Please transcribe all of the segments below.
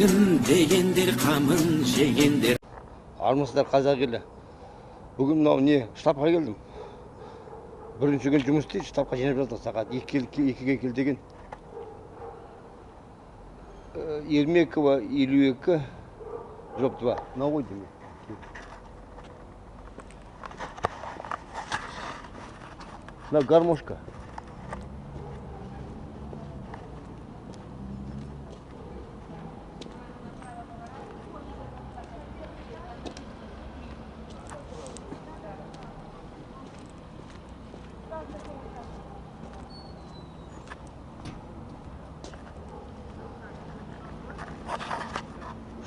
елім дегендер қамын жегендер. Армысыздар қазақ елі. Бүгін мынау не штабқа келдім. Бірінші күн жұмыс істейді, штабқа жинап жатыр сағат 2-ге кел деген. 22-52 дроп 2. Мынау ғой деймін. Мынау гармошка.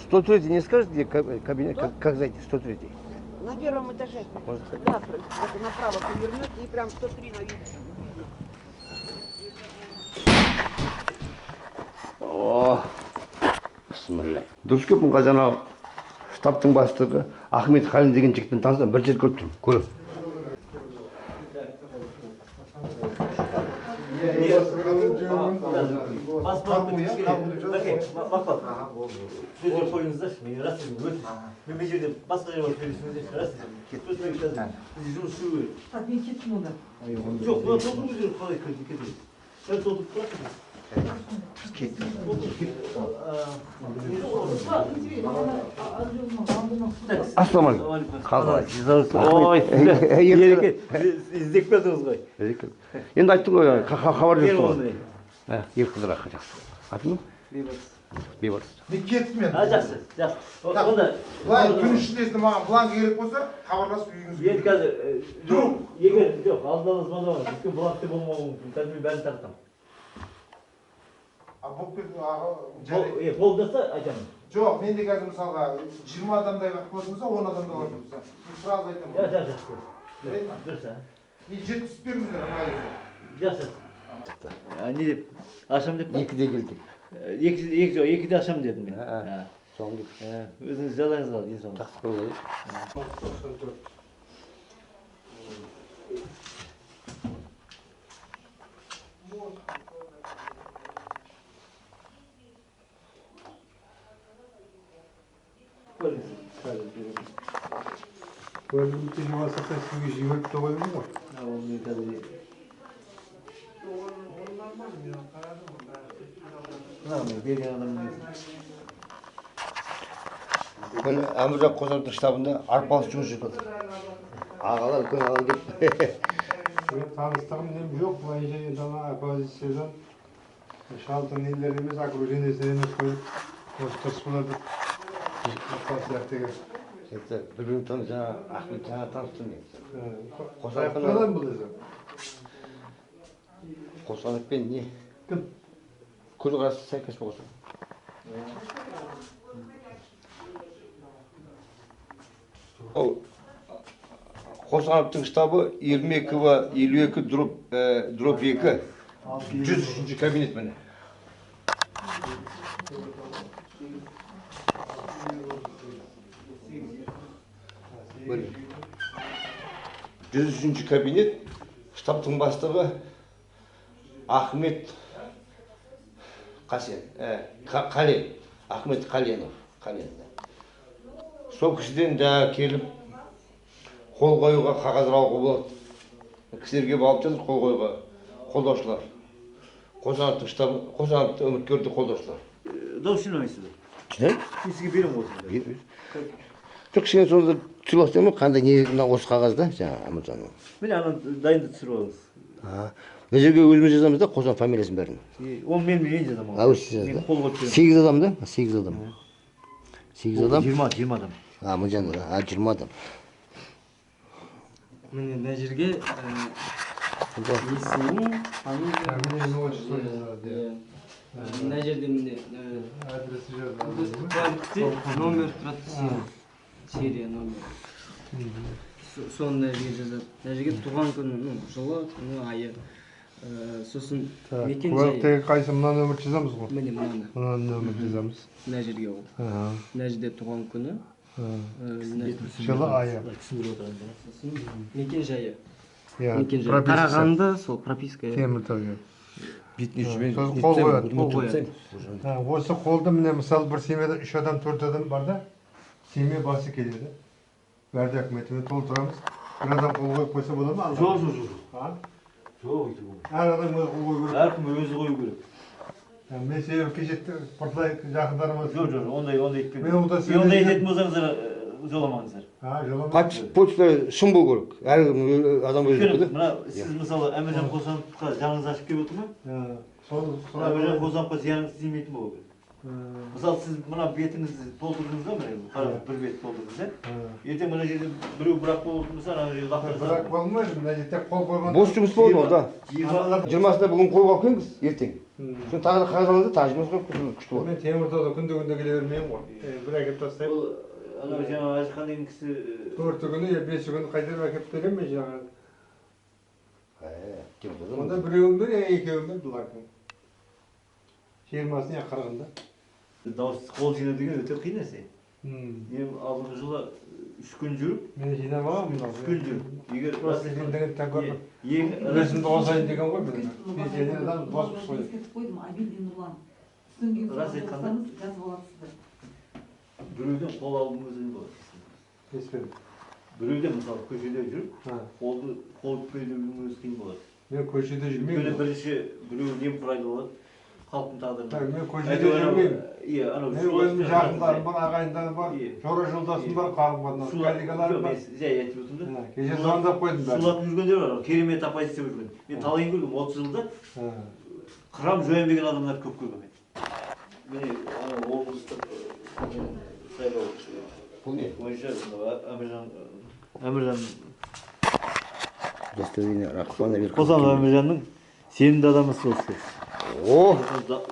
«103-й» не скажет, где кабинет, как зайти? 103-й. На первом этаже. Да, направо повернете и прям 103 на вид. О, бисмилля. Дұрыс көп мұнға жаңағы штабтың бастығы Ахмет Халин деген жігітпен танысам, бір жер көріп тұрмын, көріп. Ассалаумағалейкум. Қалай? Іздеп келдіңіз ғой. Енді айттың ғой, хабар жүрсің ғой. Еркіндір ақы, жақсы. Атың кім? Бейбарыс. Мен кеттім мен. Жақсы, жақсы. Онда былай күн ішінде маған бланк керек болса, хабарласып үйіңізге. енді қазір егер жоқ, алдын ала звондап, өйткені бланкте болмауы мүмкін. Қазір мен бәрін таратамын. Болып кетті, Болдаса айтамын. жоқ, менде қазір мысалға 20 адамдай вақыт болса, 10 адамда болатын болса, мен сразу айтамын. Жақсы. Дұрыс, Мен жеткізіп беріңіздер, жақсы. Не деп, ашам деп? 2-де келдік. Екіде ашам дедім мен. Соңғы. Өзіңіз жалаңыз қалды, денсаулық. Жақсы болайық. Бөлімді жуасақта сізге жіберіп те қойдым ғой. Мен қазір... мен берген адамның... Бұл Әміржан Қосановтың штабында арпалыс жұмыс жүріп жатыр. Ағалар, үлкен ағалар келіп. Мен таныстығым нем жоқ, былайша енді оппозициядан шалты нелер емес, окружениесінен емес қойып, осы дұрыс болады. Бір-бірін таныс, Ахмет жаңа таныстым мен. Қосановтан бұл өзі. Қосановпен не? Кім? Көзқарасы сәйкес болсын. Қосановтың штабы 22-52 дроп 2. 103-ші кабинет міне. Böyle. 103-ші кабинет, штабтың бастығы Ахмет Қален, Ахмет Қаленов. Сол кісіден жаңа келіп, қол қоюға қағаз алуға болады. Кісілерге алып жатыр қол қоюға қолдаушылар. Қосановтың штабы, Қосановтың үміткерді қолдаушылар. Дауыс жинамайсыз ба? Жинаймын? Мен сізге берем ғой. Жоқ, кішкене сонда сыйластыру ма? Қандай не осы қағазда? Жаңа Амыржанның. Міне ана дайынды түсіріп алыңыз. Мына жерге өзіміз жазамыз да, Қосанов фамилиясын бәрін. Ол мен жазамын. Мен қол қойып беремін. 8 адам да? 8 адам. 8 адам? 20 адам. Амыржан, 20 адам. Міне мына жерге есімі, мына жерде міне номер тұрады, серия номер. Соны жазады. Мына жерге туған күні, жылы, күні, айы. Сосын мекен жайы. Куәліктегі қайсы мына нөмір жазамыз ғой? Міне мынаны. Мына нөмір жазамыз. Мына жерге ол. Мына жерде туған күні. Жылы айы. Мекен жайы. Мекен жайы. Қарағанды, сол прописка. Теміртау. бетіне жүрмей сосын қол қояды. Қол қояды. Осы қолды міне мысалы бір семьяда 3 адам 4 адам бар да, семья басы келеді. Бәрді үкіметімен толтырамыз. Bir adam қол қойып қойса болады ма? Жоқ, жоқ, жоқ. Ha? Жоқ, өйтіп болмайды. Әр адам өзі қол қою керек. Әркім өзі қою керек. Мен себебі кеше бірталай жақындарыма Жоқ, жоқ, ондай етпеңіз. Мен онда Ондай ететін болсаңыздар жоламаңыздар. жоламайды. почта шын болу керек. Әр адам өзі Өйткені мына сіз мысалы Әміржан Қосановқа жаныңыз ашып келіп отыр ма? Әміржан Қосановқа зияныңыз тимейтін болу керек. Мысалы сіз мына бетіңізді толтырдыңыз ба, мына бір бет толтырдыңыз, ертең мына жерде біреу бірақ болып тұрса, ана жерде лақтырып Бірақ болмайды, мына жерде қол қойған. бос жұмыс болды ол да. 20-сында бүгін қойып алып келіңіз, ертең. Соны тағы да қағаз алыңыз да тағы жұмыс қойып күшті болады. Мен Теміртауда күнде келе бермеймін ғой. Бір әкеп тастаймын. Бұл ана жаңағы Әжіхан деген кісі 4 күні, 5 күні қайтарып әкеп беремін мен жаңағы. Онда біреуін бер, екеуін бер бұлардың. 20-сына қарағанда. дауыс қол жинау деген өте қиын нәрсе. Мен алдыңғы жылы 3 күн жүріп, Мен жинамағам. 3 күн жүріп, егер Деген тәңгір. ең Өзімді қосайын деген ғой мен. Мен адам бос қой. Рас айтқанда біреуден қол алудың өзі болады. Еспедім. Біреуден мысалы көшеде жүріп, қолды қол берудің өзі қиын болады. Мен көшеде жүрмеймін. Өйткені бірінші біреу немқұрайлы болады, халықтың тағдырына. Мен көшеде жүрмеймін. Иә, анау Мен өзім жақындарым бар, ағайындарым бар, жора жолдасым бар, қарым қатынас, коллегаларым бар. Жай айтып отырмын да. Кеше звондап қойдым бәрі. Сулатып жүргендер бар, керемет оппозиция жүрген. Мен талайын көрдім, 30 жылда қырам жойынбеген адамдар көп көргенмін. Міне облыстық сайлау бойынша Әміржан Қосанов Әміржанның сенімді адамы сол кісі.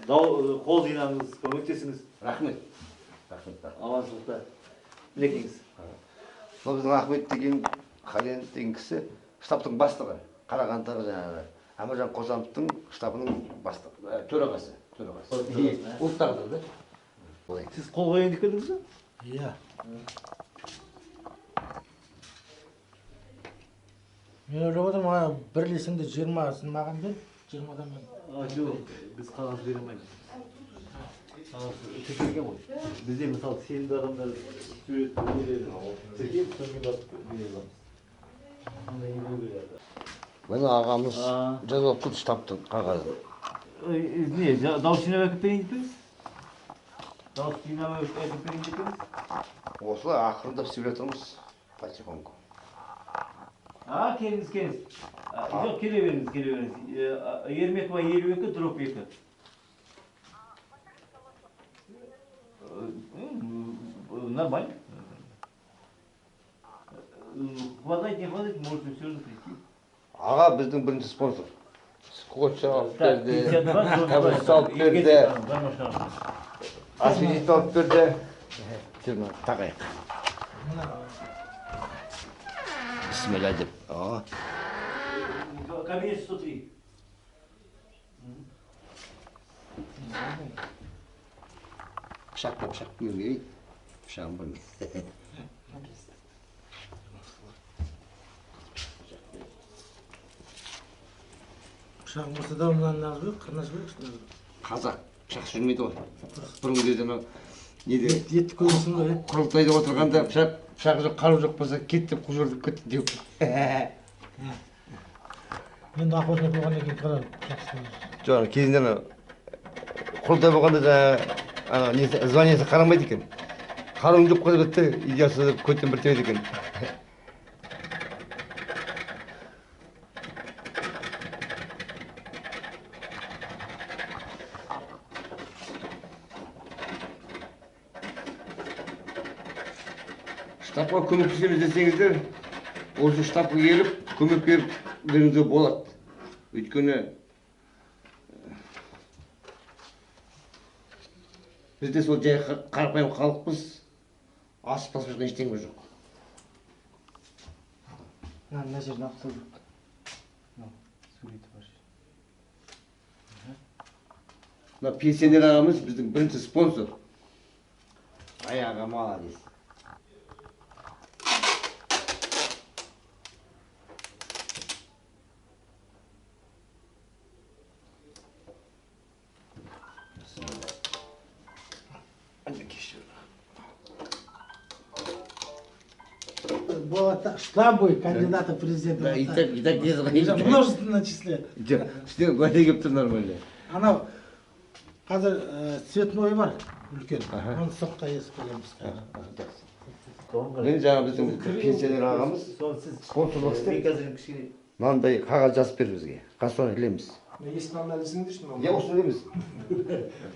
Қол жинаңыз, көмектесіңіз. Рахмет. Аманшылықта тілекеңіз. Сол біздің Ахмет деген Қален деген кісі штабтың бастығы. Қарағандыдағы жаңағы Әміржан Қосановтың штабының бастығы, төрағасы. Ұлттағы да. Сіз қол қояйын деп келдіңіз бе? Иә. Мен ойлап отырмын, бірлесіңді 20-сын маған бер, 20-дан мен. Жоқ, біз қағаз бере алмаймыз. Қағаз тіркелген ғой. Бізде мысалы сенімді адамдар сурет тіркеліп, сонымен басып бере аламыз. Менің ағамыз жазып күт штабтың қағазын. Не, дауыс жинап әкеп берейін деп пеңіз? Дауыс жинап әкеп берейін деп пеңіз? Осылай ақырындап істеп жатырмыз. Потихоньку. Келіңіз. Жоқ, келе беріңіз. Ермекова 52, дроп 2. Нормально. Хватает, не хватает, можете все равно прийти. Аға біздің бірінші спонсор. Скотч алып берді, кәбіс алып берді, асфилит алып берді. Жүрмін, тағайық. Бісміллә деп. Кабинет 103. Пышақ беруге керек. Пышағын білмейді. Пышағым болса да онdan нағыз бек, қырнаш бек. Қазақ пышақ жүрмейді ғой. Бұрын кезде неде Етті көресің ғой, құрылтайда отырғанда пышақ жоқ, қару жоқ болса кет деп құжырдып кетті деп. Мен охотник болғаннан кейін қарадым, жақсы. Жоқ, кезінде құрылтай болғанда жаңағы званиясы қарамайды екен. Қаруың жоқ қой кетті, идеясы көттен бір тебеді екен. Штабқа көмектесеміз десеңіздер, осы штабқа келіп, көмек беріп беріңіздер болады. Өйткені бізде сол жай қарапайым халықпыз, асып тасып жүрген ештеңе жоқ. Мына жерде ақсыл жоқ. Суреті бар. Мына пенсионер ағамыз біздің бірінші спонсор. Аяға молодец. вот штабы кандидата в президенты. итак тез Уже множественное числе. жоқ сіздер уәде келіп тұр нормально. Анау қазір цветной бар үлкен. Оны сыртқа есіп қоямыз. мен жаңа біздің пенсионер ағамыз Соны сіз консулдық мен істеп қазір кішкене мынандай қағаз жазып берді бізге. Қазір ілеміз. Есіктің алдына ілесіңдерші Я осы ілеміз.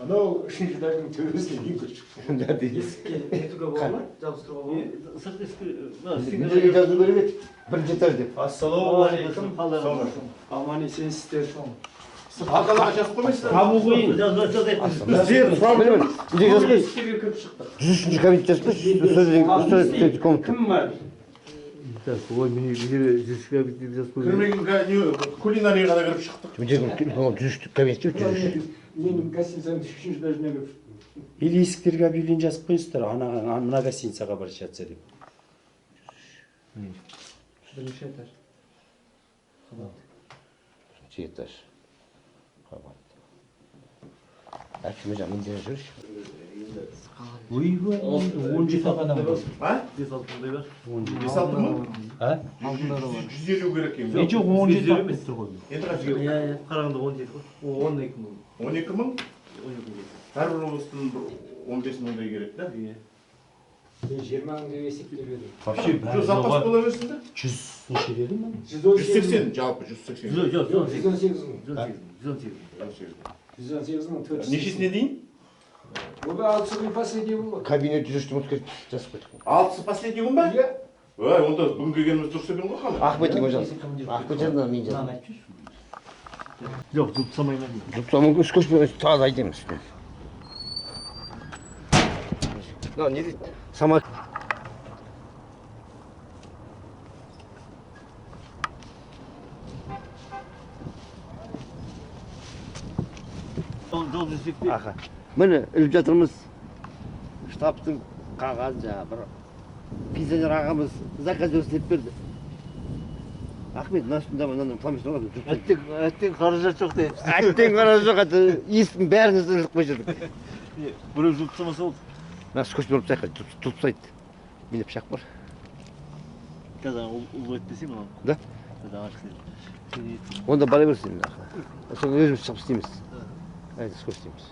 Анау үшінші жылдардың төбесіне дейін көшіп. есікке нетуге бола ма? Жабыстыруға бола ма? Сырт есікке Біздерге жазу керек еді. Бірінші этаж деп. Ассалаумағалейкум. Аман есенсіздер. Арқаларға жазып қоймайсыздар. Қабыл қойын. Сіздер сұрап білемін. Бізде жазып қой. 103 кабинет жазып қой. Комната. Кім бар? Ой, мені жүзікке бітіп жазып қойын. Кірмеген кулинарияға да кіріп шықтық. Бізде 103 кабинет деп 103. Менің гостиницаның үшінші этажына кіріп. Или есіктерге объявление жазып қойыңыздар, мына гостиницаға барышатса деп. Бірінші этаж. Бірінші этаж. Қабат. Әкімі жаңа мінден жүрші. Ойбай, 17 адам бар. А? 5-6 бар. 5-6 мың? А? 150 керек екен. Мен жоқ 17 адам емес тұр ғой. Енді Қарағанды 17 ғой. 12 мың. 12 мың? 12 мың. Әрбір облыстың 15 мыңдай керек та? Мен 20 мың деп есептеп едім. Вообще Жоқ, запас бола берсін да? 100 неше дедім мен? 180, жалпы 180. Жоқ, 118 мың. 118. 118 мың 400. Нешесіне дейін? Бұл алтысы последний болады. Кабинет 103 жұмыс керек жазып қойдық. Алтысы последний күн ба? Иә. Ой, онда бүгін келгеніміз дұрыс екен ғой қаны. Ахметке жазып. Ахмет жазды, мен жаздым. Жоқ, жұп самаймын. Жұптамын үш көшпен тағы айтамыз. Не дейді? Самат. Жол жүзікте. Аха. Міне іліп жатырмыз. Штабтың қағазы жаңа бір пенсионер ағамыз заказ істеп берді. Ахмет, мына үстінде мынаның фамилиясын алып Әттең қаражат жоқ деп. әттең қаражат жоқ, есіктің бәрін іліп қойып жүрдік. Біреу жұлыпсамаса болды. Мына скотчпен ұрып тастайық, тұтпайды. Менде пышақ бар. Қазір ұл етпесе мынау. Да? Қазір ақсы. Онда бара берсін. Соны өзіміз шығып істейміз. Әйді скотч істейміз.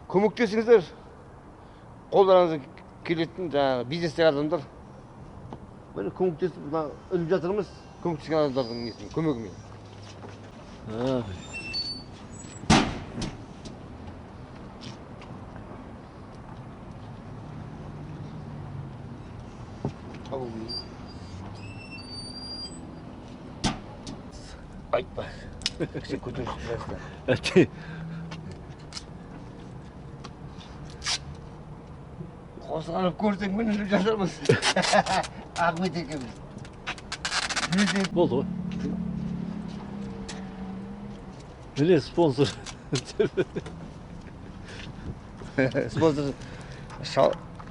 Көмектесіңіздер. Қолдарыңызға келетін жаңағы бизнестегі адамдар. Міне көмектесіп іліп жатырмыз. Көмектескен адамдардың несімен, көмегімен. Айтпа. Сен көтеріп шығасың. Қосылып көрсең міне іліп жатырмыз. Ахмет екеуміз. Болды ғой. Міне спонсор. Спонсор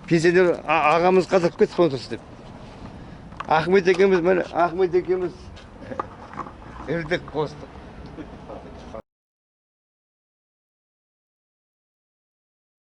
пенсионер ағамыз қатырып кетті спонсор істеп. Ахмет екеуміз міне Ахмет екеуміз ілдік қостық.